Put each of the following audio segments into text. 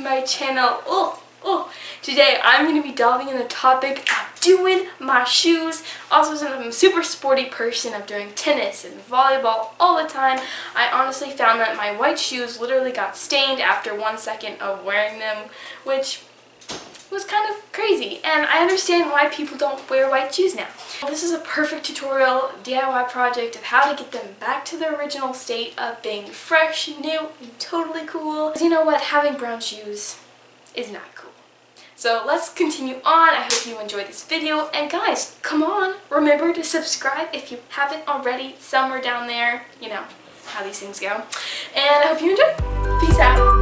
to my channel. Today I'm going to be delving in the topic of doing my shoes. Also, since I'm a super sporty person, I'm doing tennis and volleyball all the time, I honestly found that my white shoes literally got stained after 1 second of wearing them, which was kind of crazy, and I understand why people don't wear white shoes now. This is a perfect tutorial DIY project of how to get them back to their original state of being fresh, new, and totally cool. 'Cause you know what? Having brown shoes is not cool. So let's continue on. I hope you enjoyed this video, and guys, come on, remember to subscribe if you haven't already, somewhere down there. You know how these things go. And I hope you enjoy. Peace out.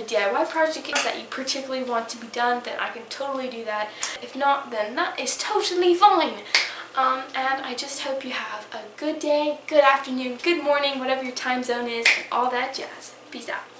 DIY project that you particularly want to be done, then I can totally do that. If not, then that is totally fine. And I just hope you have a good day, good afternoon, good morning, whatever your time zone is, and all that jazz. Peace out.